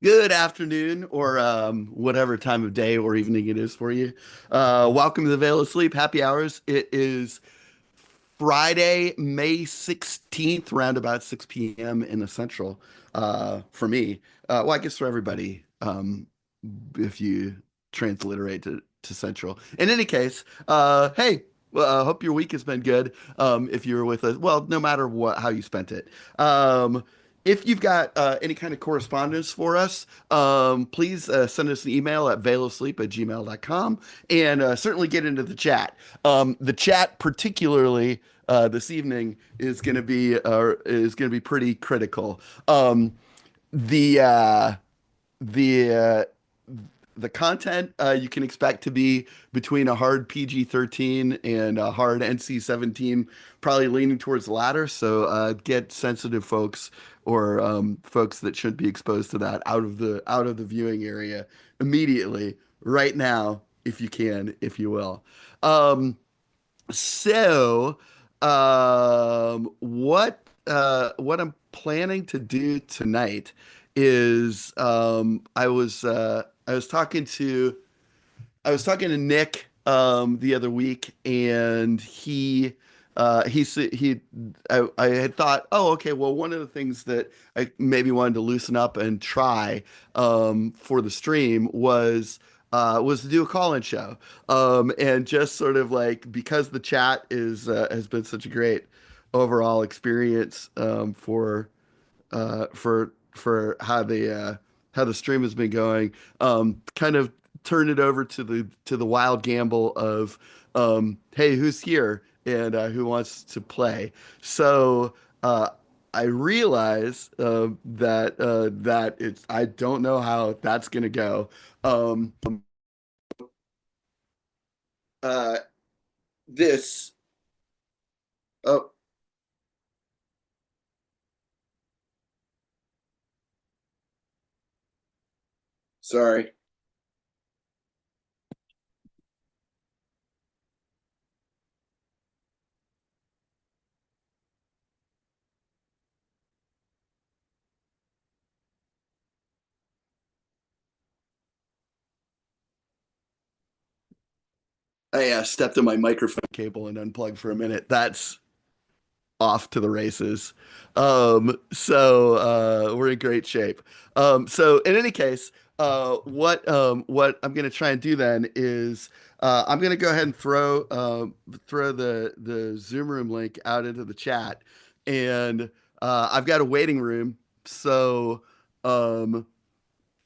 Good afternoon, or whatever time of day or evening it is for you. Welcome to the Veil of Sleep Happy Hours. It is Friday, May 16th, around about 6 p.m. in the Central, for me. Well, I guess for everybody, if you transliterate to Central. In any case, hey, well, I hope your week has been good. If you were with us, well, no matter how you spent it. If you've got any kind of correspondence for us, please send us an email at veilofsleep@gmail.com and certainly get into the chat. The chat, particularly this evening, is going to be pretty critical. The uh, the uh, the content you can expect to be between a hard PG-13 and a hard NC-17, probably leaning towards the latter. So get sensitive folks or folks that should be exposed to that out of the viewing area immediately, right now, if you can, if you will. Um, so, what I'm planning to do tonight is I was talking to Nick the other week, and I had thought, oh, okay, well, one of the things that I maybe wanted to loosen up and try for the stream was to do a call-in show, and just sort of like, because the chat is has been such a great overall experience for how the stream has been going. Kind of turn it over to the wild gamble of, hey, who's here and who wants to play. So I realize that it's I don't know how that's gonna go. Um, uh, this oh, sorry. I stepped on my microphone cable and unplugged for a minute. That's off to the races. So we're in great shape. So in any case, what I'm gonna try and do then is I'm gonna go ahead and throw the Zoom room link out into the chat, and I've got a waiting room. So um,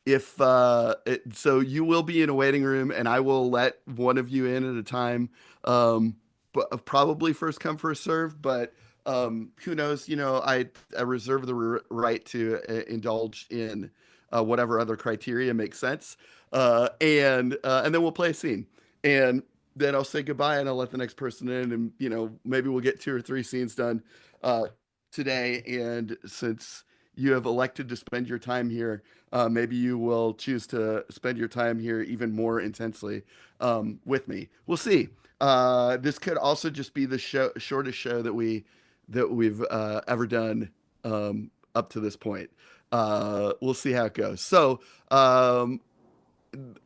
if so you will be in a waiting room, and I will let one of you in at a time, but probably first come first serve, but who knows, I reserve the right to indulge in whatever other criteria makes sense, and then we'll play a scene, and then I'll say goodbye, and I'll let the next person in, and maybe we'll get two or three scenes done uh, today. And since you have elected to spend your time here, maybe you will choose to spend your time here even more intensely with me. We'll see. This could also just be the shortest show that we've ever done up to this point. We'll see how it goes. So,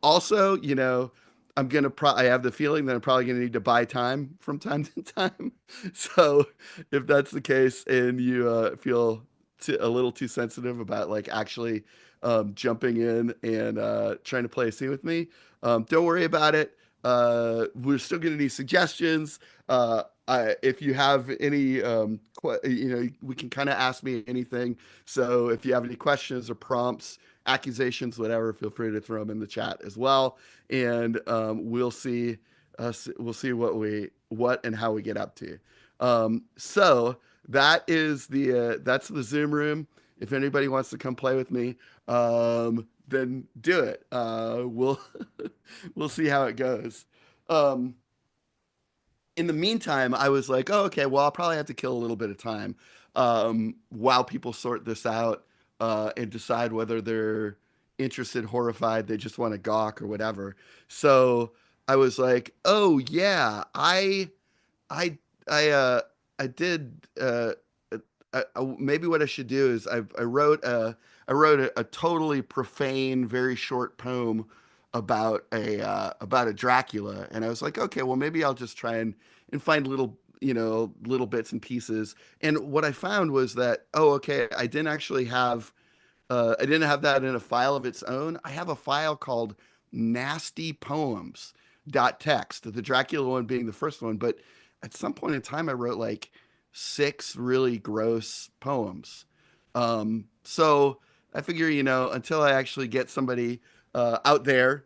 also, I have the feeling that I'm probably gonna need to buy time from time to time. So if that's the case, and you feel a little too sensitive about, like, actually jumping in and trying to play a scene with me, don't worry about it. We're still gonna need suggestions. If you have any, we can kind of ask me anything. So if you have any questions or prompts, accusations, whatever, feel free to throw them in the chat as well, and we'll see what and how we get up to. So that's the Zoom room. If anybody wants to come play with me, then do it. We'll we'll see how it goes. Um, in the meantime, I was like, oh, okay, well, I'll probably have to kill a little bit of time while people sort this out and decide whether they're interested, horrified, they just want to gawk or whatever. So I was like, oh yeah, I I did maybe what I should do is I wrote a totally profane, very short poem about a Dracula, and I was like, okay, well maybe I'll just try and find little bits and pieces. And what I found was that, oh, okay, I didn't have that in a file of its own. I have a file called nasty poems dot text, the Dracula one being the first one. But at some point in time, I wrote like six really gross poems. So I figure, until I actually get somebody out there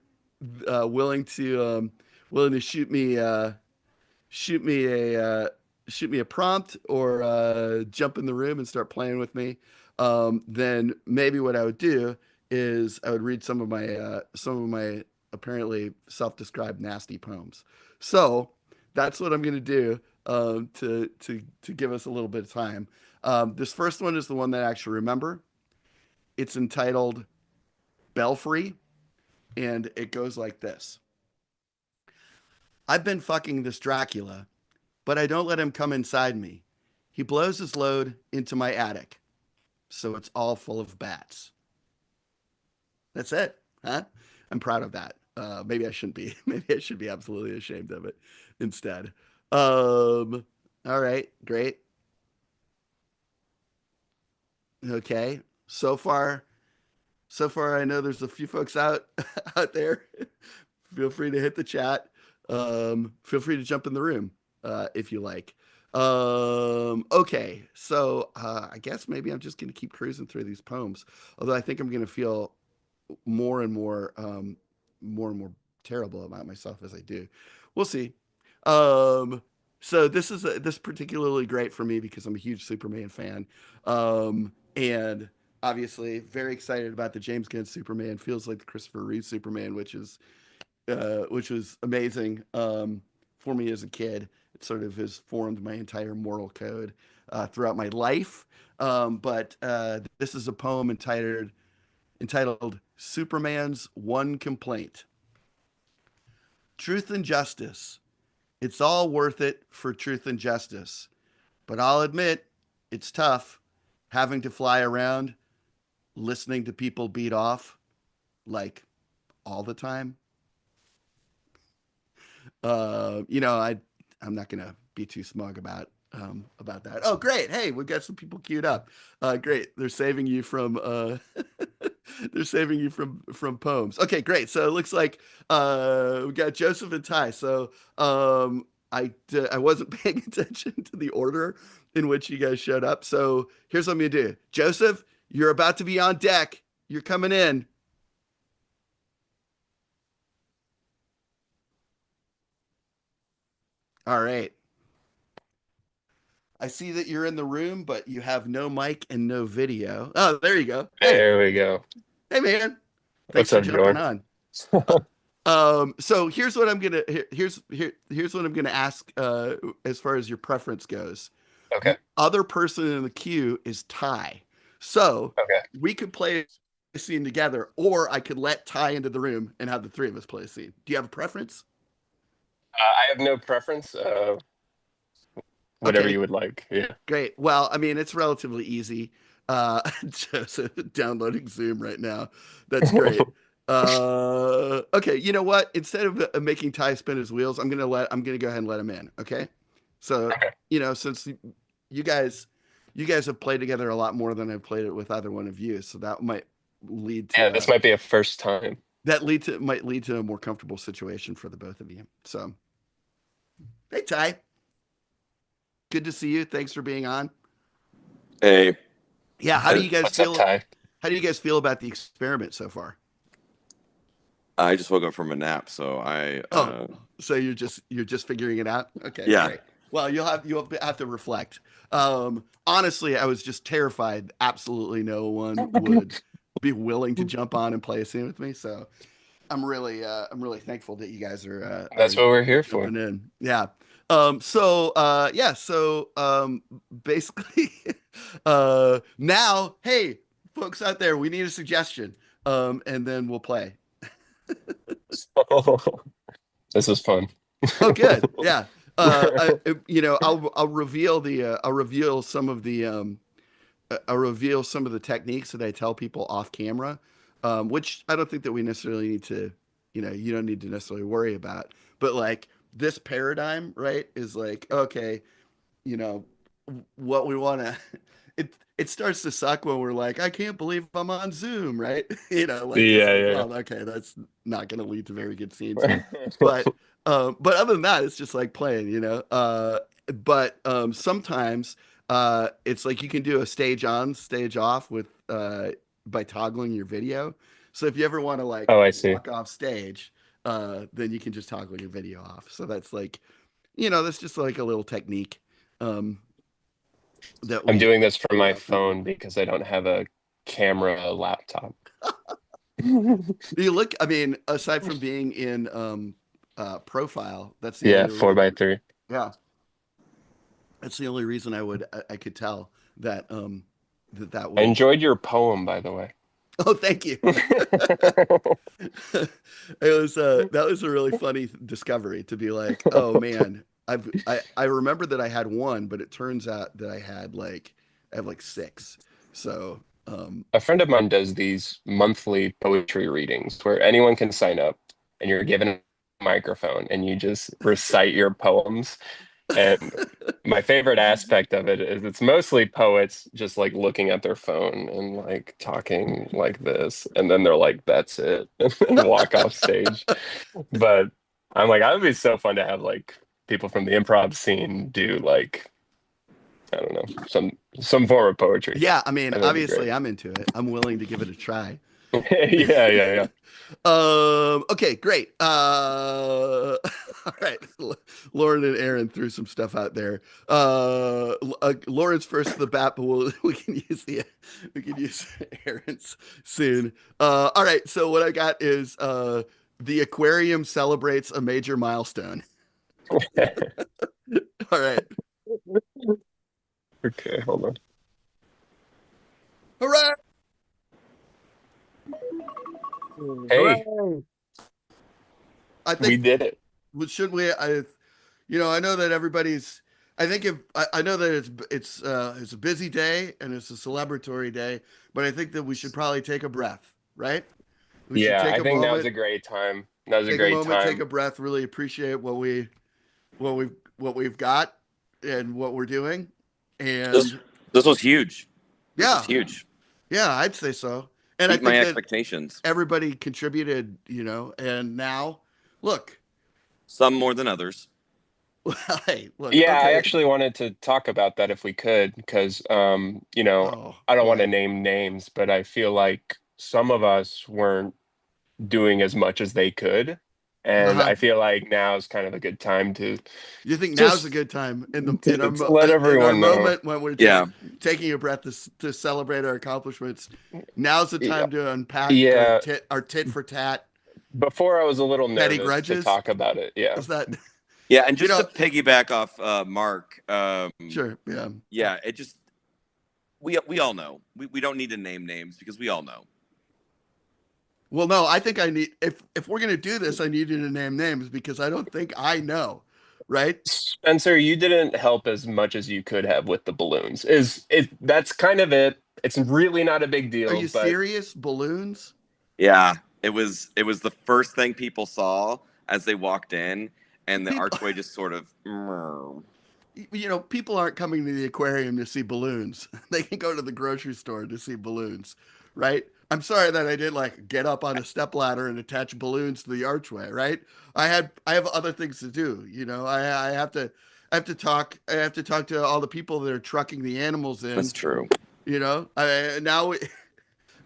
uh, willing to um, willing to shoot me a shoot me a prompt or jump in the room and start playing with me, then maybe what I would do is I would read some of my apparently self-described nasty poems. So that's what I'm going to do to give us a little bit of time. This first one is the one that I actually remember. It's entitled Belfry, and it goes like this. I've been fucking this Dracula, but I don't let him come inside me. He blows his load into my attic, so it's all full of bats. That's it, huh? I'm proud of that. Maybe I shouldn't be. Maybe I should be absolutely ashamed of it instead. All right, great. Okay. So far, I know there's a few folks out there. Feel free to hit the chat. Feel free to jump in the room if you like. Okay, so I guess maybe I'm just gonna keep cruising through these poems. Although I think I'm gonna feel more and more terrible about myself as I do. We'll see. Um, so this particularly great for me because I'm a huge Superman fan, and obviously very excited about the James Gunn Superman. Feels like the Christopher Reeve Superman, which was amazing for me as a kid. It sort of has formed my entire moral code throughout my life. But this is a poem entitled Superman's One Complaint. Truth and justice. It's all worth it for truth and justice. But I'll admit, it's tough having to fly around listening to people beat off like all the time. I'm not gonna be too smug about that. Oh, great! Hey, we got some people queued up. Great, they're saving you from they're saving you from poems. Okay, great. So it looks like we got Joseph and Ty. So I wasn't paying attention to the order in which you guys showed up. So here's what I'm gonna do. Joseph, you're about to be on deck. You're coming in. All right. I see that you're in the room, but you have no mic and no video. Oh, there you go. Hey, There we go. hey, man. Thanks What's for up, jumping Jordan? on. So here's what I'm gonna ask as far as your preference goes. Okay. The other person in the queue is Ty. So Okay. we could play a scene together, or I could let Ty into the room and have the three of us play a scene. Do you have a preference? I have no preference. Whatever Okay, you would like. Yeah. great. Well, I mean, it's relatively easy. Joseph downloading Zoom right now. That's great. Okay, you know what? Instead of making Ty spin his wheels, I'm gonna go ahead and let him in. Okay. So, Okay. since you guys you guys have played together a lot more than I've played it with either one of you, so that might lead Yeah, to this might be a first time. might lead to a more comfortable situation for the both of you. So, hey Ty, good to see you. Thanks for being on. Hey, Yeah, how do you guys What's up, feel? Ty? How do you guys feel about the experiment so far? I just woke up from a nap, so Oh, so you're just figuring it out? Okay, yeah. great. Well, you'll have to reflect. Honestly, I was just terrified. Absolutely no one would be willing to jump on and play a scene with me. So I'm really thankful that you guys That's are what we're here for. jumping in. Yeah. Yeah. So basically, now, hey, folks out there, we need a suggestion. And then we'll play. This is fun. Oh, good. Yeah. I'll reveal some of the I'll reveal some of the techniques that I tell people off camera, which I don't think that we necessarily need to, you don't need to necessarily worry about. But like this paradigm, right, is like, okay, you know, what we want to, it starts to suck when we're like, I can't believe I'm on Zoom, right? Like it's Yeah, like, yeah, well, okay, that's not going to lead to very good scenes. yeah. But other than that, it's just like playing, but sometimes it's like you can do a stage on, stage off with by toggling your video. So if you ever want to like Oh, I see. walk off stage, then you can just toggle your video off. So that's like, that's just like a little technique um, that I'm we doing this from we my often do. phone because I don't have a camera laptop. You look, I mean, aside from being in profile, that's the Yeah, only four by reason. three. Yeah, that's the only reason I could tell that that I would. enjoyed your poem, by the way. Oh, thank you. It was that was a really funny discovery to be like, oh man, I remember that I had one, but it turns out that I have like six. So A friend of mine does these monthly poetry readings where anyone can sign up and you're given a microphone and you just recite your poems. And my favorite aspect of it is it's mostly poets just like looking at their phone and like talking like this. And then they're like, that's it. And then walk off stage. But I'm like, that would be so fun to have like people from the improv scene do like, I don't know, some form of poetry. yeah, I mean, I think it'd be great. obviously I'm into it. I'm willing to give it a try. Yeah, yeah, yeah. Okay, great. All right. Lauren and Aaron threw some stuff out there. Lauren's first to the bat, but we can use Aaron's soon. All right. So what I got is the aquarium celebrates a major milestone. All right. Okay, hold on. Hooray! Hey, I we think did it. should we? I know that everybody's. I think if I know that it's a busy day and it's a celebratory day, but I think that we should probably take a breath, right? We should Yeah, I think now's a great time. Now's a take a great moment, take a time. breath, really appreciate what we've got and what we're doing, This and this was huge. This was yeah, huge. yeah, I'd say so. And I Beat my think that expectations. everybody contributed, and now, look, Some more than others. hey, look, Yeah, I okay, actually wanted to talk about that if we could, because oh I don't want to boy. name names, but I feel like some of us weren't doing as much as they could. And Uh-huh. I feel like now is kind of a good time to You think now's a just good time to let in our everyone know. moment when we're Yeah. taking a breath to celebrate our accomplishments? Now's the Yeah, time to unpack yeah, our tit for tat before I was a little petty nervous to grudges. talk about it. Yeah. Is that Yeah, and you just to know? piggyback off Mark, Sure, yeah. yeah, it just we all know. We don't need to name names because we all know. Well, no, I think I need if we're gonna do this, I need you to name names because I don't think I know, right? Spencer, you didn't help as much as you could have with the balloons. Is it that's kind of it. It's really not a big Are deal, you but serious? Balloons? Yeah, it was the first thing people saw as they walked in, and the People, archway just sort of. people aren't coming to the aquarium to see balloons. They can go to the grocery store to see balloons, right? I'm sorry that I did like get up on a step ladder and attach balloons to the archway, right? I have other things to do, I have to talk to all the people that are trucking the animals That's in, true. now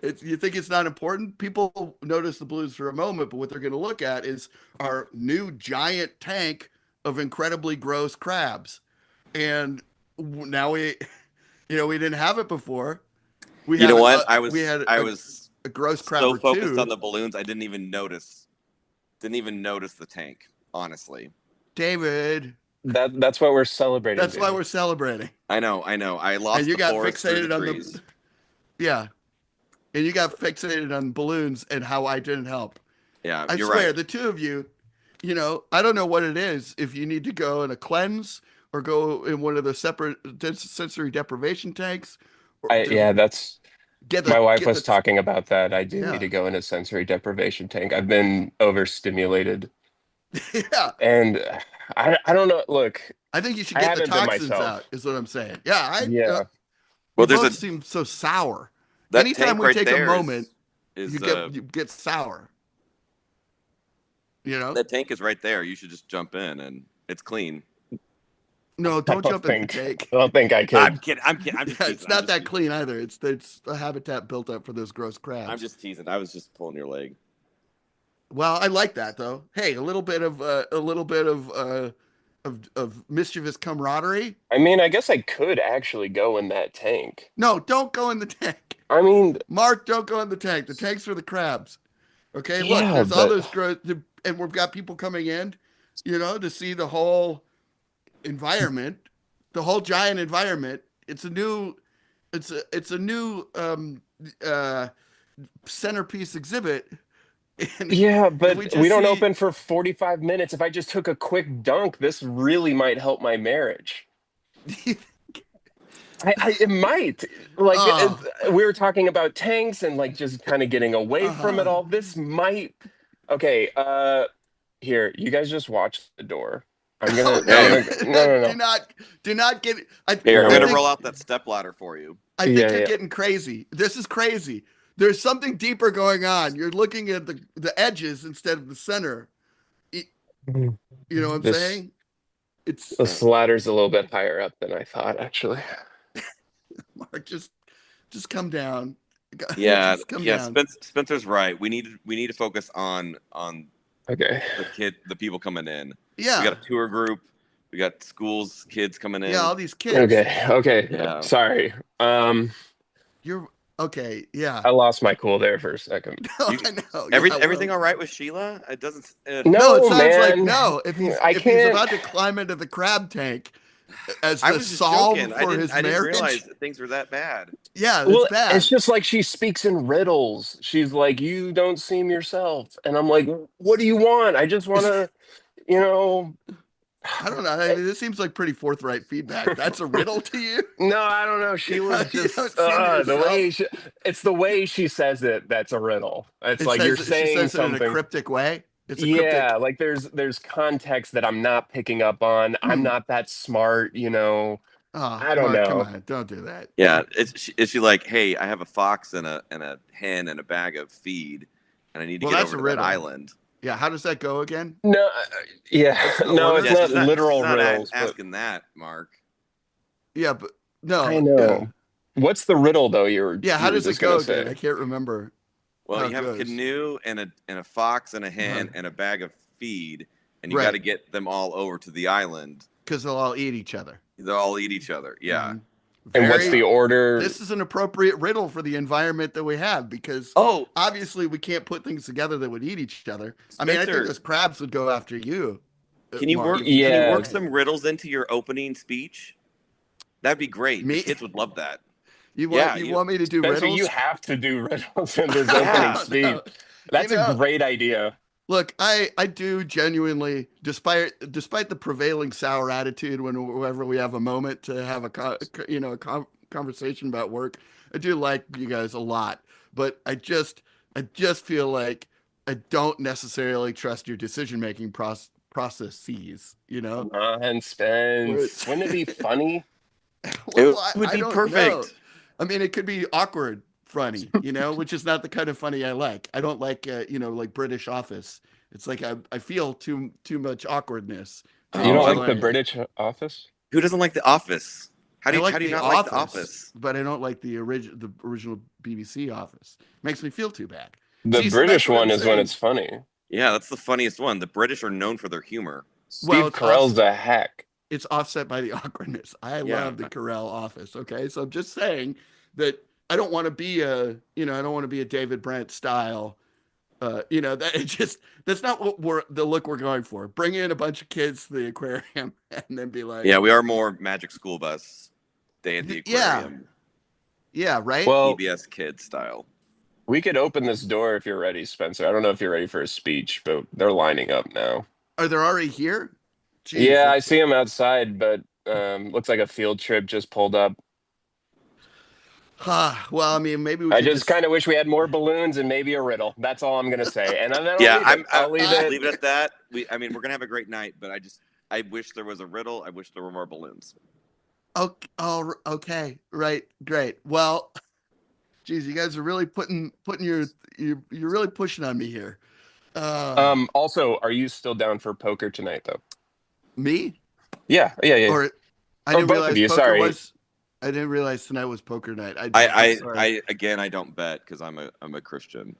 you think it's not important? People notice the balloons for a moment, but what they're going to look at is our new giant tank of incredibly gross crabs. And now we didn't have it before. We You had know a what? we had I was a gross crab so or focused on two. the balloons, I didn't even notice. Didn't even notice the tank. Honestly, David, that's what we're celebrating, that's why David. we're celebrating. I know. I know. I And lost you the got forest through the fixated on trees. yeah, and you got fixated on balloons and how I didn't help. Yeah, I you're swear, right. the two of you, I don't know what it is. If you need to go in a cleanse or go in one of the separate sensory deprivation tanks, Yeah, that's my wife get was the talking about that. I do need yeah to go in a sensory deprivation tank. I've been overstimulated, yeah. and I don't know. Look, I think you should I get the haven't been toxins out. myself. Is what I'm saying. Yeah, Yeah. you Well, there's both a seem so sour. that Anytime tank we right take a there moment, is you get sour. You know? that tank is right there. You should just jump in and it's clean. No, I don't don't jump in the think tank. I don't think I I'm could. kidding. I'm kidding. I'm just Yeah, it's teasing. I'm not just that teasing. clean either. It's a habitat built up for those gross I'm crabs. just teasing. I was just pulling your leg. Well, I like that though. Hey, a little bit of mischievous camaraderie. I mean, I guess I could actually go in that tank. No, don't go in the tank. I mean, Mark, don't go in the tank. The tank's for the crabs. Okay, look, yeah, there's all but those gross, and we've got people coming in, to see the whole environment, the whole giant environment. It's a new uh, centerpiece exhibit, and yeah, if we but we just don't see, open for 45 minutes. If I just took a quick dunk, this really might help my marriage. It might. Like oh, we were talking about tanks and like just kind of getting away from it uh, all. This might. Okay, here, you guys just watch the door. oh I'm no, Okay. gonna no no do no. not get. Here, I'm I gonna No. think roll out that step ladder for you. I think Yeah, you're yeah. getting crazy. This is crazy. There's something deeper going on. You're looking at the edges instead of the center. You know what I'm This saying? It's this ladder's a little bit higher up than I thought, actually. Mark, just come down. Yeah, Just come yeah. down. Spencer's right. We need to focus on Okay. the people coming in. We got Yeah, a tour group. We got schools, kids coming yeah. in. All these kids. Okay. Yeah. Sorry. You're okay. Yeah. I lost my cool there for a second. No, You I know. Yeah. everything Well, all right with Sheila? It doesn't. no. It No, sounds like man. no. I If he's can't. about to climb into the crab tank as I the was just joking. solve for his I didn't realize marriage, that things were that bad. yeah, that's Well, it's bad. just like she speaks in riddles. She's like, "You don't seem yourself," and I'm like, "What do you want? I just want to, you know." I don't know. I mean, this seems like pretty forthright feedback. That's a riddle to you. No, I don't know. She was You just don't seem the way yourself. it's the way she says it that's a riddle. It's It like you're says she saying says it in a something. cryptic way. It's a cryptic. Yeah, like there's context that I'm not picking up on. I'm Hmm. not that smart. Oh, I don't Mark, come know. on, don't do that. Yeah. Is she like, hey, I have a fox and a hen and a bag of feed, and I need to Well, get that's over a to that riddle. island? Yeah, how does that go again? No, yeah, What's the no, it's order? Yeah, not she's literal not riddles, but asking that, Mark. Yeah, but I no, yeah, know. What's the riddle though? yeah. How You were does it just gonna go again? say. I can't remember Well, how you it have a goes. canoe and a fox and a Uh-huh. hen and a bag of feed, and you got to Right, get them all over to the island. because they'll all eat each other. They'll all eat each other. Yeah. Hmm. And what's Very. the order? This is an appropriate riddle for the environment that we have because Oh, obviously we can't put things together that would eat each other. I mean, I think Spencer, those crabs would go after you, Mark, if you can took you the Yeah, work tank. some riddles into your opening speech? That'd be great. The Me? kids would love that. You want Yeah, you you. want me to do Spencer, you riddles? have to do riddles in this I opening Yeah. don't know. speech. You That's a know, great idea. look, I do genuinely, despite the prevailing sour attitude whenever we have a moment to have conversation about work, I do like you guys a lot, but I just feel like I don't necessarily trust your decision making processes. Come on, Spence. Where Wouldn't it be funny? It well, would I be don't know. perfect. I mean, it could be awkward funny, which is not the kind of funny I like. I don't like, like British Office. It's like I feel too much awkwardness You Oh, don't into like I'm. the my. British Office? Who doesn't like The Office? I How like do you The not like The Office, Office? but I don't like the original BBC Office. Makes me feel too bad. The See, so that's British what I'm one is when saying. it's funny. Yeah, that's the funniest one. The British are known for their humor. Well, Steve Carell's a hack. it's offset by the awkwardness. I Yeah. love the Carell Office. Okay, so I'm just saying that I don't want to be I don't want to be a David Brent style. That it just that's not what the look we're going for. Bring in a bunch of kids to the aquarium and then be like, Yeah, we are more Magic School Bus, Day at the yeah, Aquarium, yeah, right. Well, PBS Kids style. we could open this door if you're ready, Spencer. I don't know if you're ready for a speech, but they're lining up now. Are they already here? Jeez, Yeah, I that's see them outside, but looks like a field trip just pulled up. Well, I mean, maybe we I could just just. kind of wish we had more balloons and maybe a riddle. That's all I'm gonna say, and then I'll Yeah, leave it. I'll leave I'll it. leave it at that. I mean, we're gonna have a great night, but I wish there was a riddle. I wish there were more balloons. Okay, oh, okay, right, great. Well, geez, you guys are really putting you're really pushing on me here. Also, are you still down for poker tonight, though? Me Yeah, yeah, yeah. or I Or didn't both of realize you. poker Sorry. was. I didn't realize tonight was poker night. I'm sorry. Again, I don't bet because I'm a Christian.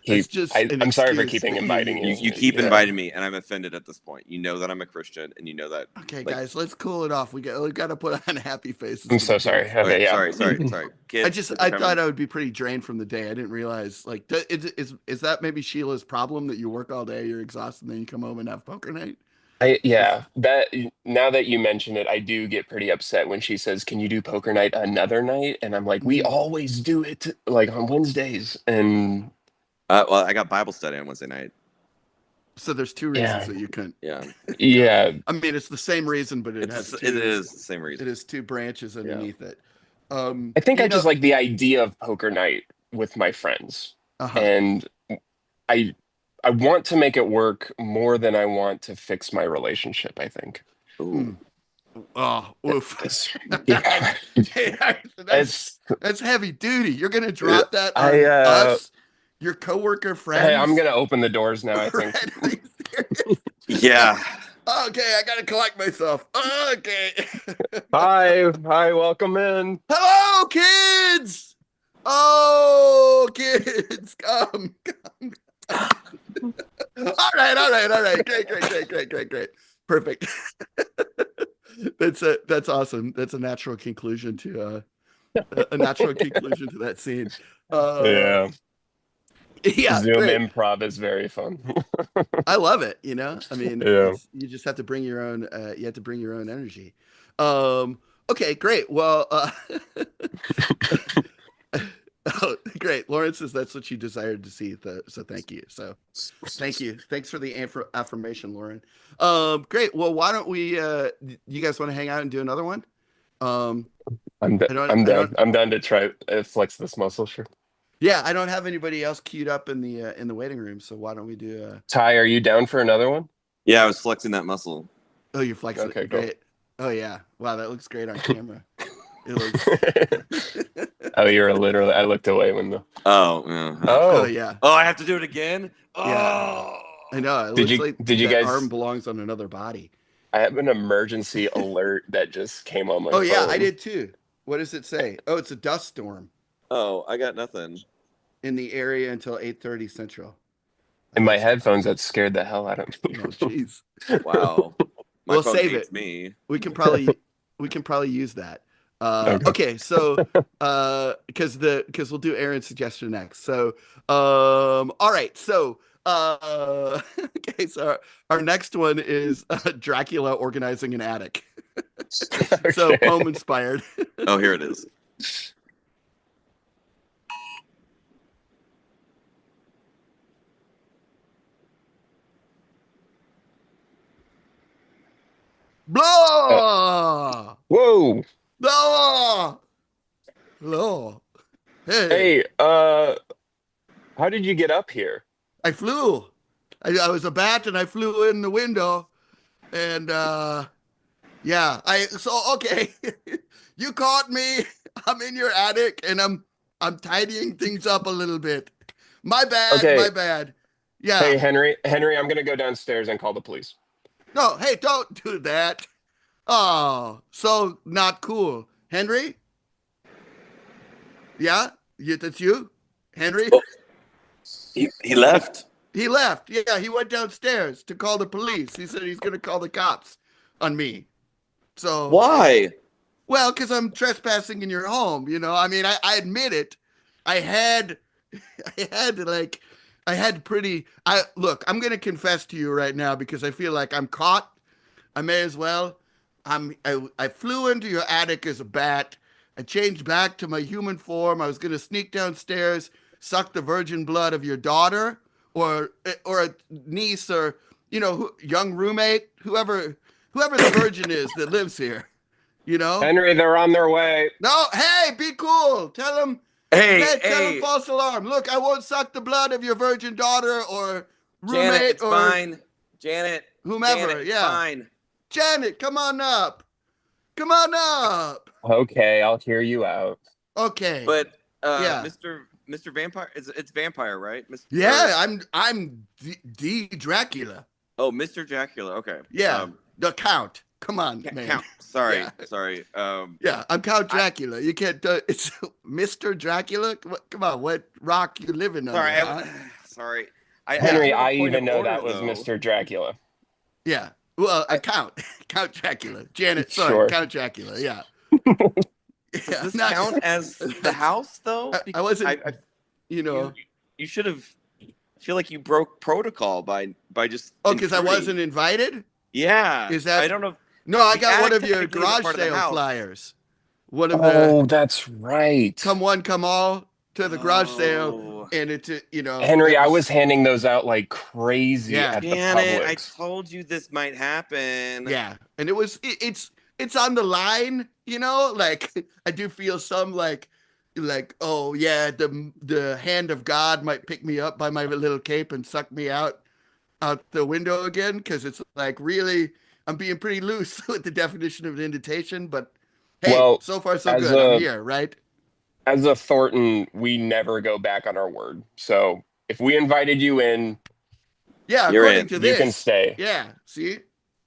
That's just an I'm sorry for excuse keeping that you inviting You you. use. you keep Yeah. inviting me, and I'm offended at this point. You know that I'm a Christian, and you know that Okay, like. guys, let's cool it off. We got to put on happy faces I'm for the so sorry. kids. Okay, Okay, yeah. sorry, kids. Kids are I thought coming. I would be pretty drained from the day. I didn't realize like is that maybe Sheila's problem that you work all day, you're exhausted, and then you come home and have poker night? Is Yeah, that now that you mention it, I do get pretty upset when she says, "Can you do poker night another night?" And I'm like, "We Mhm. always do it like on Wednesdays." And Well, I got Bible study on Wednesday night. So there's two reasons yeah, that you couldn't Yeah, go. yeah, I mean, it's the same reason, but it has it two. is the same It reason. has two branches Yeah. underneath it. I think I You know, just like the idea of poker night with my friends, uh-huh. and I I want to make it work more than I want to fix my relationship, I think. Ooh. Mm. Oh, oof. Yeah, That's it's that's heavy duty. You're gonna drop that I on us, your coworker hey, I'm friends? gonna open the doors now, I think. Red, are you serious? Yeah. Okay, I gotta collect myself. Okay. Hi, welcome in. Hello, kids. Oh, kids, come. All right. Great. Perfect. That's awesome. That's a natural conclusion to a natural conclusion to that scene. Uh, Yeah, yeah, Zoom great. improv is very fun. I love it. You know, I mean, Yeah. it's you just have to bring your own. You have to bring your own energy. Okay, great. Well, oh, great. Lawrence says that's what you desired to see. So thank you. So thank you. Thanks for the affirmation, Lauren. Great. Well, why don't we? You guys want to hang out and do another one? Um, I'm I don't. done. I'm done to try flex this muscle. Sure. Yeah, I don't have anybody else queued up in the waiting room. So why don't we do? Ty, are you down for another one? Yeah, I was flexing that muscle. Oh, you're flexing Okay, it. cool. Great. Oh yeah. Wow, that looks great on camera. It looks. Oh, you're literally. I looked away when the. Oh, yeah. Oh Oh, yeah. Oh, I have to do it again. Yeah. Oh. I know. It did looks you like did you that arm guys? belongs on another body. I have an emergency alert that just came on my Oh yeah, I phone. did too. What does it say? Oh, it's a dust storm Oh, I got nothing. in the area until 8:30 Central. In Oh, my that's headphones, that scared the hell out of oh me. jeez. Wow. My We'll phone save hates it. me. We can probably use that. Okay. Okay, so because we'll do Aaron's suggestion next. So all right, so okay, so our next one is Dracula organizing an attic. So Okay. poem inspired. Oh, here it is. Uh, Blah whoa. blah blah. Hey, Hey, how did you get up here? I flew. I was a bat and I flew in the window and yeah, I so okay. You caught me. I'm in your attic and I'm tidying things up a little bit. My bad, Okay. my bad. Yeah. Hey, Henry, I'm gonna go downstairs and call the police. No, hey, don't do that. Oh, so not cool. Henry? Yeah? That's you? Henry? Oh, he left. He left. Yeah, he went downstairs to call the police. He said he's going to call the cops on me. So, Why? well, because I'm trespassing in your home. You know, I mean, I admit it. I had, I had like, I had pretty. I look. I'm going to confess to you right now because I feel like I'm caught. I may as well. I flew into your attic as a bat. I changed back to my human form. I was going to sneak downstairs, suck the virgin blood of your daughter or a niece or young roommate, whoever the virgin is that lives here. You know? Henry, they're on their way. No, hey, be cool. Tell them, Hey, tell them hey, false alarm. Look, I won't suck the blood of your virgin daughter or Janet, roommate it's or fine. Janet, whomever. it's Yeah. fine. Janet, come on up. Come on up. Okay, I'll hear you out. Okay. But Yeah. Mr. Vampire, it's Vampire, right? Yeah, I'm D Dracula. Oh, Mr. Dracula. Okay. Yeah. The Count. Come on, man. Count. Sorry, Yeah. sorry. Yeah, I'm Count Dracula. You can't do it's Mr. Dracula. Come on, what rock you living under? Sorry, Huh? sorry. I Henry, do have a I point of even know order, that was though. Mr. Dracula. Yeah. Well, I, Count, Count Dracula. Janet, sorry, Sure. Count Dracula. Yeah. does Yeah. this Not, count as the house, though? I wasn't, you You know. you should have. I feel like you broke protocol by just. Oh, because I intruding. wasn't invited. Yeah. Is that? I don't know. No, I The got one attic of your technically is a garage part of the sale house. flyers. One of the Oh, that's right. come one, come all to the garage sale, Oh. and it's Henry, it I was handing those out like crazy Yeah. at the Janet, I Publix. told you this might happen. yeah, and it's on the line, like I do feel some like oh yeah, the hand of God might pick me up by my little cape and suck me out the window again, because it's like really I'm being pretty loose with the definition of an invitation, but hey, Well, so far so as good. I'm a here, right? as a Thornton, we never go back on our word. So if we invited you in, Yeah, You're according in. to you can this. stay. Yeah, see?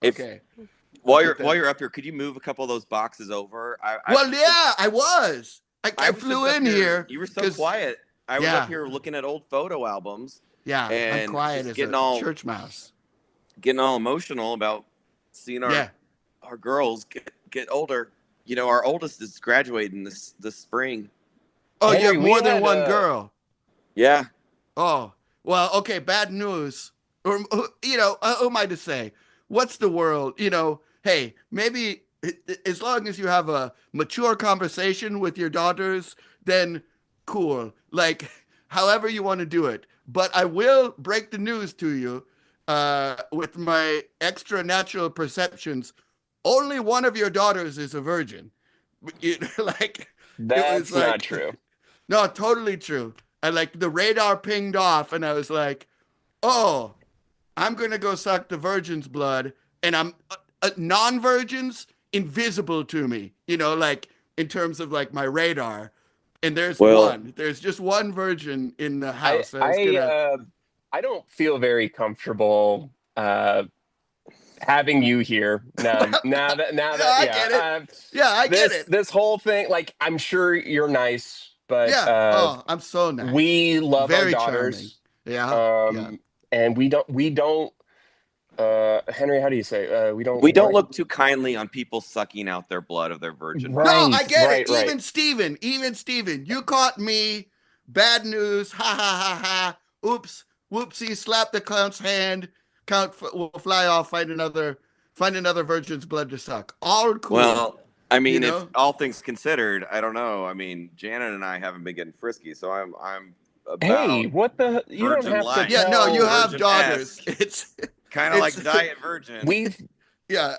If Okay. while Put that. you're up here, could you move a couple of those boxes over? Well, yeah, I was. I was flew just up in here You were so because quiet. I was up yeah, here looking at old photo albums yeah, I'm and quiet just as a church mouse. getting all emotional about seeing Yeah. our girls get older. You know, our oldest is graduating this spring. Oh, you Henry, have we more than had one girl. Yeah. Oh, well, okay, bad news. Or, who am I to say? What's the world? Hey, maybe as long as you have a mature conversation with your daughters, then cool. Like, however you want to do it. But I will break the news to you with my extra natural perceptions. Only one of your daughters is a virgin. Like, it was That's not like, true. no, totally true. I like the radar pinged off, and I was like, "Oh, I'm gonna go suck the virgin's blood," and I'm non-virgins invisible to me. Like in terms of like my radar. And there's Well, one. There's just one virgin in the I house. I was I gonna. uh I don't feel very comfortable having you here. Now that I yeah. get it. Yeah, I get This it. this whole thing, like, I'm sure you're nice, but Yeah. Oh, I'm so nice. we love our Very charming. daughters. Yeah. Yeah. And we don't Henry, how do you say? We don't we don't what? look too kindly on people sucking out their blood of their virgin No, birth. I Right, get it. right, right. Even Steven, you caught me. Bad news. Ha ha ha ha. Oops. Whoopsie. Slap the count's hand. Count will fly off. Find another virgin's blood to suck. All cool. Well, I You mean, if know? all things considered, I don't know. I mean, Janet and I haven't been getting frisky, so I'm Hey, about what the you don't virgin have to life. Yeah, no, you tell have daughters. Virgin-esque. It's Kind of like it's diet virgin. we yeah,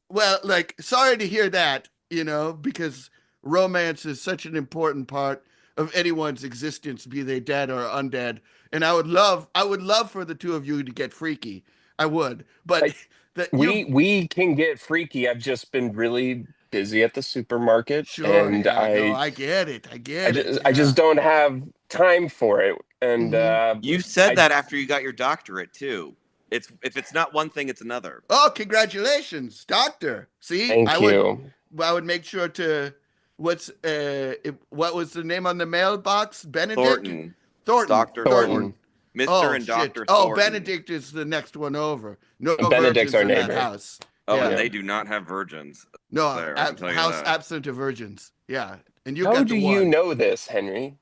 well, like sorry to hear that, because romance is such an important part of anyone's existence, be they dead or undead. And I would love for the two of you to get freaky. I would. But like that you we can get freaky. I've just been really busy at the supermarket, sure, and yeah, no, I I get it. I I get it. just I Yeah. just don't have time for it. And Hmm. You said I that after you got your doctorate too. It's if it's not one thing, it's another. Oh, congratulations, doctor. See, I thank would you. I would make sure to what was the name on the mailbox? Benedict? Thornton, Thornton. Doctor Thornton. Thornton. Thornton, Mister Oh and shit. Doctor Oh, Thornton. Benedict is the next one over. No Benedict's virgins our in that neighbor. house. Oh, and Yeah. they do not have virgins No, there. I can tell you house that. absent of virgins. Yeah. And you How got do the you one. know this, Henry?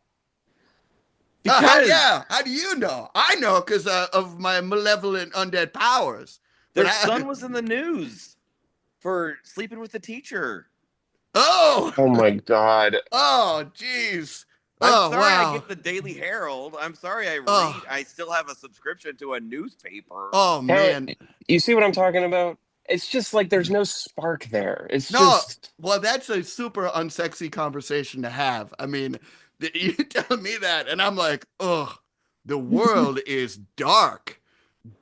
Because Yeah. How do you know? I know because of my malevolent undead powers. their But son was in the news for sleeping with the teacher. oh, Oh my God. oh, jeez. I'm Oh, sorry I wow. get the Daily Herald. I'm sorry I read. Oh. I still have a subscription to a newspaper. Oh, Hey, man. you see what I'm talking about? It's just like there's no spark there. It's No, just well, that's a super unsexy conversation to have. I mean, you tell me that, and I'm like, ugh, the world is dark.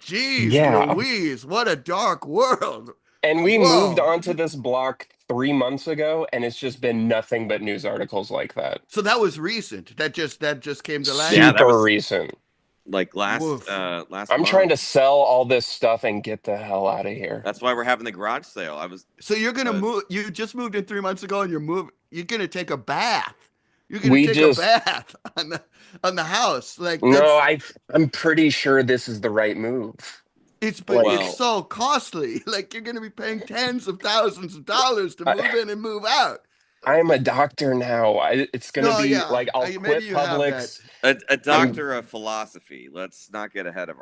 Jeez yeah. Louise, what a dark world. And we moved Whoa. onto this block 3 months ago, and it's just been nothing but news articles like that. So that was recent. That just came to light. Yeah, that Super was recent. like Woof. last I'm trying month. to sell all this stuff and get the hell out of here. That's why we're having the garage sale. So you're gonna Uh, move. You just moved in 3 months ago, and you're gonna take a bath. You're gonna We take a just bath on the house. Like no, that's I'm pretty sure this is the right move. but Like it's well, so costly. Like you're gonna be paying tens of thousands of dollars to move I, in and move out. I'm a doctor now. It's gonna No, be yeah, like I'll maybe quit you have that. Publix. a I'm doctor of philosophy. Let's not get ahead of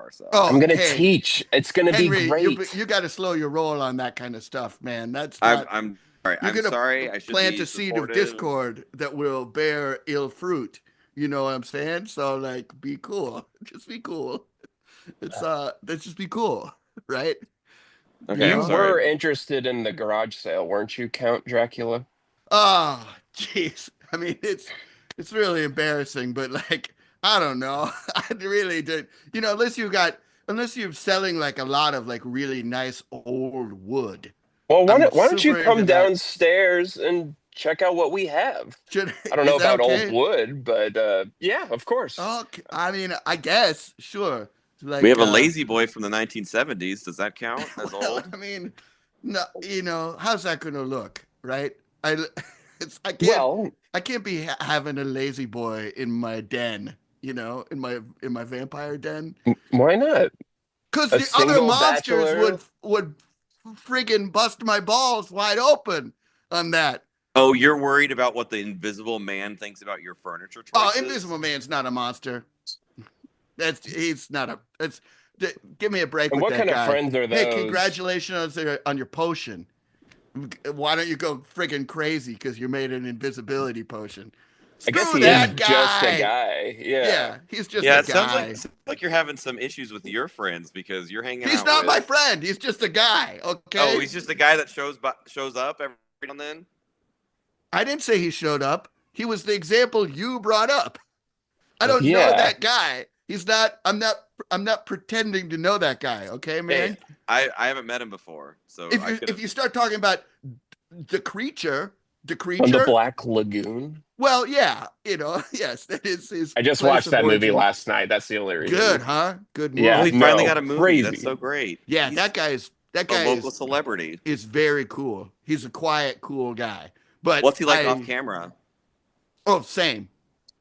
I'm ourselves. Oh, gonna hey, teach. It's gonna be Henry, great. you got to slow your roll on that kind of stuff, man. That's I'm not. I'm sorry. You're I'm gonna sorry. I should plant be a seed of supportive. discord that will bear ill fruit. You know what I'm saying? So like, be cool. Just be cool. Let's just be cool, right? You Okay, I'm You know? sorry. were interested in the garage sale, weren't you, Count Dracula? Oh, jeez. I mean, it's really embarrassing, but like, I don't know. I really did. Unless you're selling like a lot of like really nice old wood. Well, I'm why don't you super into come that. downstairs and check out what we have? Should I don't know is that about old okay? wood, but yeah, of course. Oh, I mean, I guess, sure. We Like, have a lazy boy from the 1970s. Does that count as well, old? I mean, no, how's that gonna look, right? I, it's Well, I can't be having a lazy boy in my den, in my vampire den, why not? because A the other single monsters bachelor. would friggin' bust my balls wide open on that. Oh, you're worried about what the Invisible Man thinks about your furniture Oh, choices? Invisible Man's not a monster. He's not a. That's Give me a break And with what that kind of guy. friends are Hey, those? congratulations on your potion. Why don't you go friggin' crazy because you made an invisibility potion? I guess Screw he is Yeah, that just a guy. guy. Yeah. Yeah, he's just a yeah. It guy. sounds like you're having some issues with your friends because you're hanging He's out not my with. friend. He's just a guy. Oh, Okay. he's just a guy that shows up every now and then. I didn't say he showed up. He was the example you brought up. I Oh, don't know Yeah. that guy. He's not. I'm not pretending to know that guy. Okay, hey, man. I haven't met him before, so I could If have. you start talking about the From the creature, Black Lagoon. well, yeah, yes, that is his I just place watched of that movie origin. last night. That's the only Good, reason. huh? Good Oh, Yeah, he movie. finally no, got a movie. That's crazy. so great. Yeah, He's that a guy local celebrity. is very cool. He's a quiet, cool guy. But What's he like off I camera? oh, same.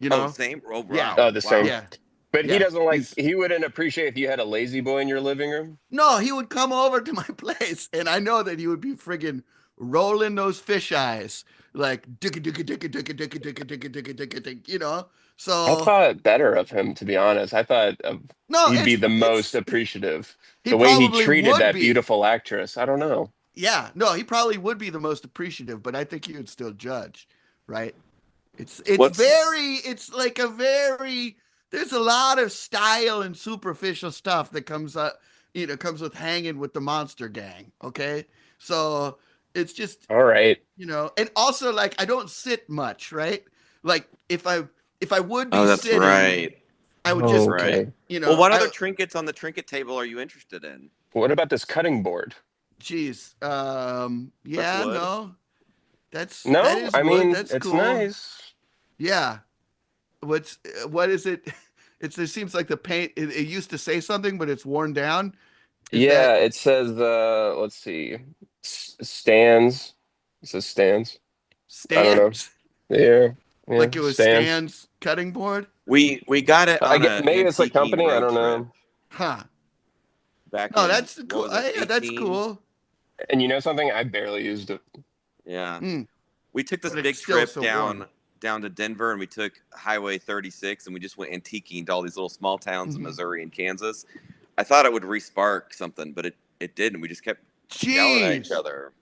You Oh, know? same. Oh, Yeah. wow, Oh, the same. wow. Yeah. But he Yeah. doesn't like, He's he wouldn't appreciate if you had a lazy boy in your living room. No, he would come over to my place and I know that he would be friggin' rolling those fish eyes like dicka dicka dicka dicka dicka dicka dicka dicka dicka dicka, I So thought better of him, to be honest. I thought no, he'd be the most appreciative. he The way he probably treated would that be. beautiful actress, I don't know. Yeah, no, he probably would be the most appreciative, but I think he would still judge, right? It's What's very it's like a very there's a lot of style and superficial stuff that comes with hanging with the monster gang, okay? So it's just All right. and also like I don't sit much, right? Like if I would Oh, be that's sitting, right. I would That's just, right. Okay. Well, what I other trinkets on the trinket table are you interested in? What about this cutting board? geez, That's yeah, wood. no, that No, is I wood. mean, That's it's cool. nice. Yeah. What is it? It seems like the paint. It used to say something, but it's worn down. Is that Yeah, it says, let's see, stands. It says stands. I don't know. stands? Yeah, yeah, Like it was stands. Stan's cutting board? We got it I on get an maybe it's a antiquing company. I road don't trip know. Huh. back No, in that's what cool. was it, Yeah, that's 18? cool. And you know something? I barely used it. Yeah. Mm, We took this but it's big still trip so warm. down to Denver and we took Highway 36 and we just went antiquing to all these little small towns in Hmm. Missouri and Kansas. I thought it would respark something, but it didn't. We just kept yelling at each Jeez, other.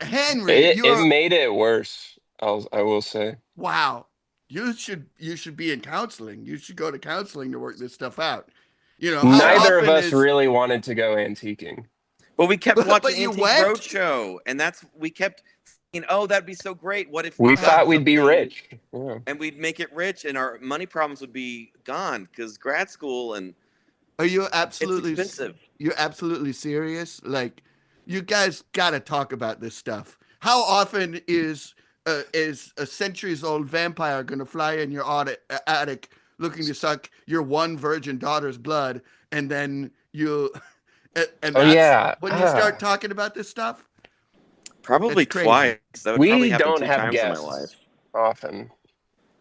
Henry, It you're made it worse. I will say. wow. You should be in counseling. You should go to counseling to work this stuff out. How Yeah. Neither of often us is really wanted to go antiquing. But we kept But watching you Antique went? Roadshow, and we kept thinking, oh, that'd be so great. What if We we got thought we'd be something rich. Yeah. and we'd make it rich, and our money problems would be gone because grad school and Are you it's absolutely expensive. you're absolutely serious? Like, you guys got to talk about this stuff. How often is a centuries old vampire going to fly in your attic looking to suck your one virgin daughter's blood, and then you and Oh that's yeah. when you start talking about this stuff? It's Probably crazy. twice. That would probably We happen don't two have times in my life. guests often.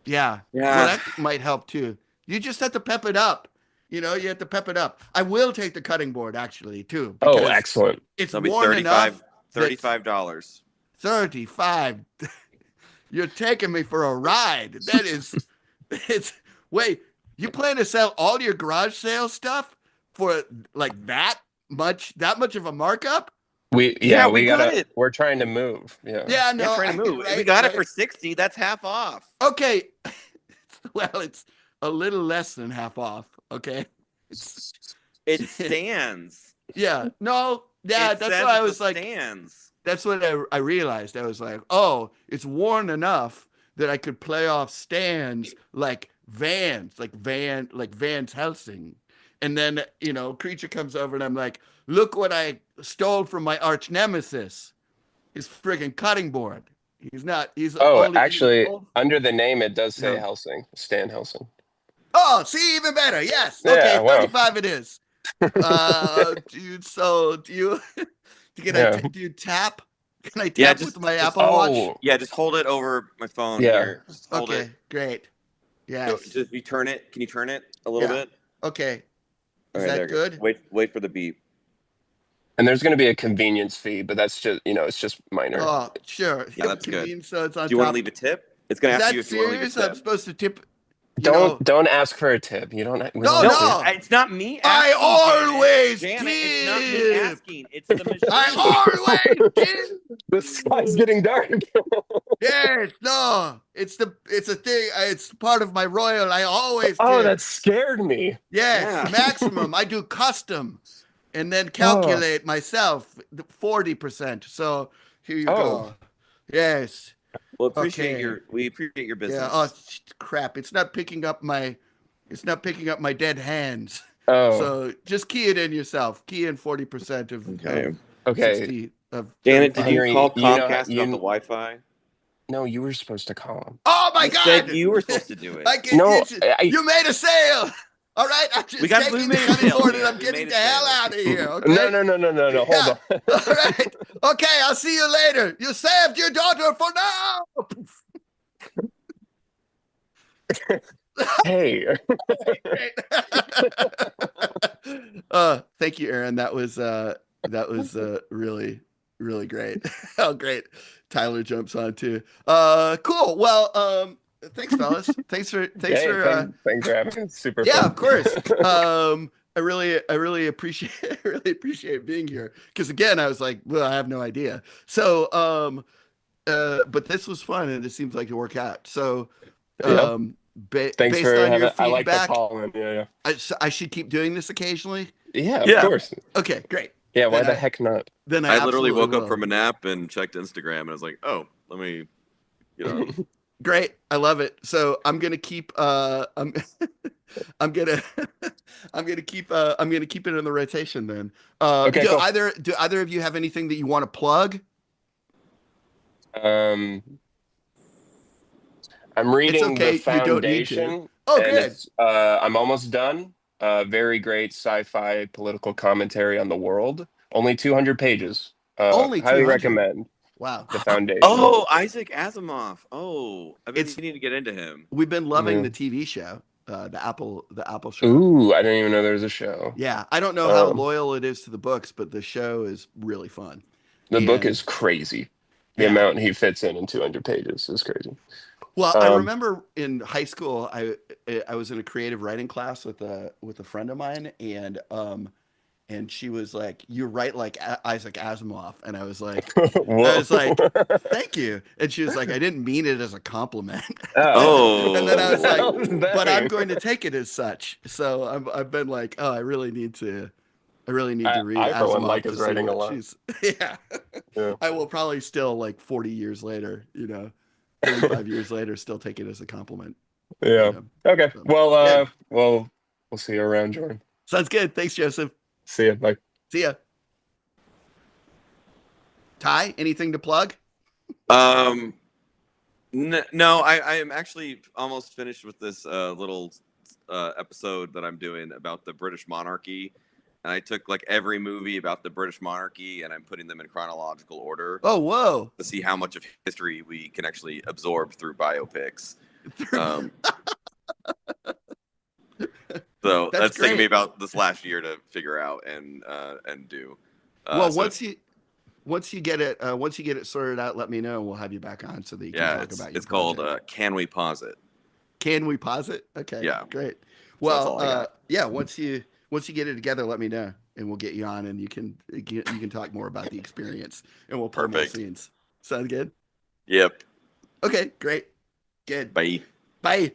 Yeah. Well, Yeah. that might help too. You just have to pep it up. You have to pep it up. I will take the cutting board actually too, Oh, because excellent. it's That'll be worn enough that $35. 35. You're taking me for a ride. That is, it's, wait, you plan to sell all your garage sale stuff for like that much of a markup? Yeah, we We got gotta, it. we're trying to move. Yeah. Yeah, Yeah, no, trying to move. We right, got it right. for 60. That's half off. Okay. Well, it's a little less than half off. Okay. It's, It stands. yeah, no, yeah, It that's says why I it's was a like, stands. that's what I realized. I was like, oh, it's worn enough that I could play off stands like like Vans Helsing. And then, Creature comes over and I'm like, look what I stole from my arch nemesis. His friggin' cutting board. He's Oh, only, he's actually, old. under the name it does say No. Helsing, Stan Helsing. Oh, see, even better. Yes. Okay, Yeah, wow. 35 it is. Dude, so do you, Yeah. do you tap? Can I Yeah, tap with my just Apple Watch? Oh, yeah, just hold it over my phone yeah. here. Just hold it. Okay, great. Yes. Just you turn it. Can you turn it a little Yeah. bit? Okay. Is Okay, there that you go. good? Wait for the beep. And there's going to be a convenience fee, but that's just, it's just minor. Oh, sure. Yeah, that's good. Convenience, so it's on Do you want to top. leave a tip? It's gonna Is ask you that if you want to leave a serious? I'm tip. supposed to tip, Don't ask for a tip. You don't. We No, don't No, do- no. it's not me I asking. always Janet, it's not me tip. asking. It's the machine. I always tip. The sky's getting dark. Yes, no. It's a thing. It's part of my royal. I always Oh, tip. that scared me. Yes, Yeah. maximum. I do custom and then Oh. calculate myself 40%. So here you Oh. go. Yes. Well, Okay. we appreciate your business. Yeah. Oh crap! It's not picking up my dead hands. Oh. So just key it in yourself. Key in 40% of Okay. Okay. 60 of Janet, did 35. you Henry, call you know Comcast you- about the Wi-Fi? No, you were supposed to call him. Oh my I God! said you were supposed to do it. I can, No, you made a sale. All right, I'm just We got taking we the made a cutting sale, board and Janet. I'm We getting made the a hell sale. out of here. Okay. No. Hold on. All right. Okay, I'll see you later. You saved your daughter for now. Hey. Thank you, Aaron. That was really, really great. Oh, great. Tyler jumps on too. Cool. Well, thanks, fellas. Thanks for Thanks for having me. It's super yeah, fun. of course. I really appreciate being here. Because again, I was like, well, I have no idea. So, but this was fun and it seems like it worked out. So, Yeah. Thanks based for on your having. I like the feedback, call in. Yeah. I should keep doing this occasionally. Yeah, of Yeah. course. Okay, great. Yeah, why Then the heck not? Then I literally absolutely woke up will. from a nap and checked Instagram and I was like, oh, let me, Great. I love it. So I'm gonna keep I'm I'm gonna I'm gonna keep it in the rotation then. Okay, do cool. either of you have anything that you want to plug? I'm reading okay, The you don't need to. Foundation. Oh, and good. I'm almost done. Very great sci-fi political commentary on the world. Only 200 pages. Only highly 200. recommend Wow. The Foundation. oh, Isaac Asimov. Oh, I've been It's- meaning to get into him. We've been loving Yeah. the TV show, the Apple show. Ooh, I didn't even know there was a show. Yeah, I don't know how Um, loyal it is to the books, but the show is really fun. The book And- is crazy. The Yeah. amount he fits in 200 pages is crazy. Well, I remember in high school, I was in a creative writing class with a friend of mine, and she was like, "You write like Isaac Asimov," and I was like, Whoa. "Thank you," and she was like, "I didn't mean it as a compliment," Oh. and then I was What like, else does that "But I'm mean? going to take it as such." So I've been like, "Oh, I really need to I really need to read I for one Asimov like to his see writing a what lot. she's. Yeah, Yeah. I will probably still like 40 years later, 35 years later, still take it as a compliment. You Yeah. know, Okay. so, Well, good. we'll see you around, Jordan. Sounds good. Thanks, Joseph. See you. Bye. See ya. Ty, anything to plug? Um, no, I am actually almost finished with this little episode that I'm doing about the British monarchy. And I took like every movie about the British monarchy and I'm putting them in chronological order Oh, whoa. to see how much of history we can actually absorb through biopics. Um, so That's that's taken me great. about this last year to figure out and do. Well, So once you get it sorted out, let me know. We'll have you back on so that you can yeah, talk about your it's called project. Can We Pause It? Can we pause it? Okay, Yeah. great. So that's Well, all I got. yeah. Once you get it together, let me know, and we'll get you on, and you can talk more about the experience, and we'll pull more Perfect. scenes. Sound good? Yep. Okay, great, good. Bye. Bye.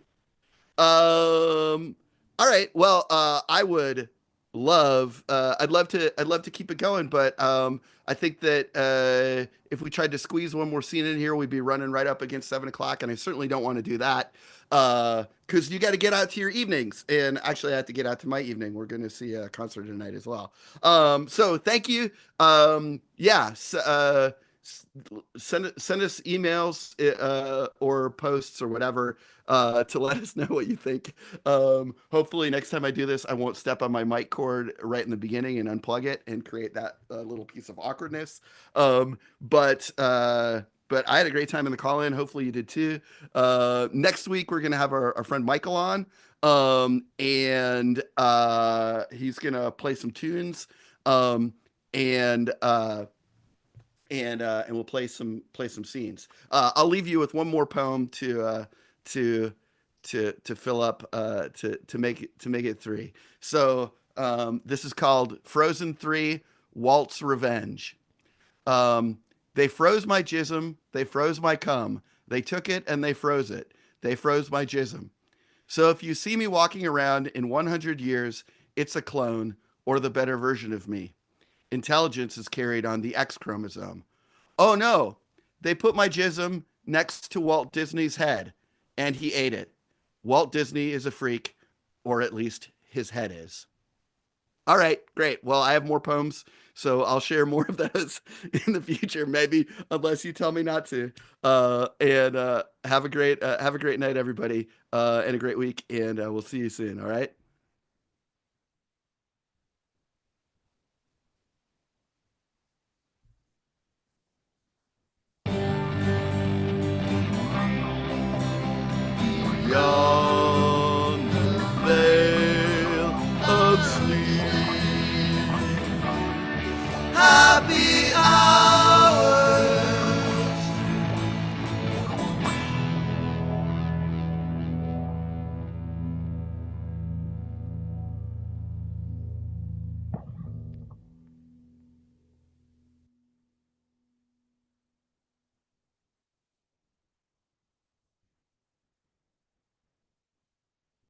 All right. Well, I'd love to keep it going, but I think that if we tried to squeeze one more scene in here, we'd be running right up against 7 o'clock, and I certainly don't want to do that because you got to get out to your evenings, and actually, I have to get out to my evening. We're going to see a concert tonight as well. So thank you. Yeah. Send us emails or posts or whatever to let us know what you think. Hopefully, next time I do this, I won't step on my mic cord right in the beginning and unplug it and create that little piece of awkwardness. But I had a great time in the call in. Hopefully, you did too. Next week, we're going to have our friend Michael on, and he's going to play some tunes. And and we'll play some scenes. I'll leave you with one more poem to to fill up to make it three. So this is called Frozen 3 Walt's Revenge. They froze my jism, they froze my cum. They took it and they froze it. They froze my jism. So if you see me walking around in 100 years, it's a clone or the better version of me. Intelligence is carried on the X chromosome. Oh no, they put my jism next to Walt Disney's head, and he ate it. Walt Disney is a freak, or at least his head is. All right, great. Well, I have more poems, so I'll share more of those in the future, maybe, unless you tell me not to. And have a great night, everybody, and a great week. And we'll see you soon. All right.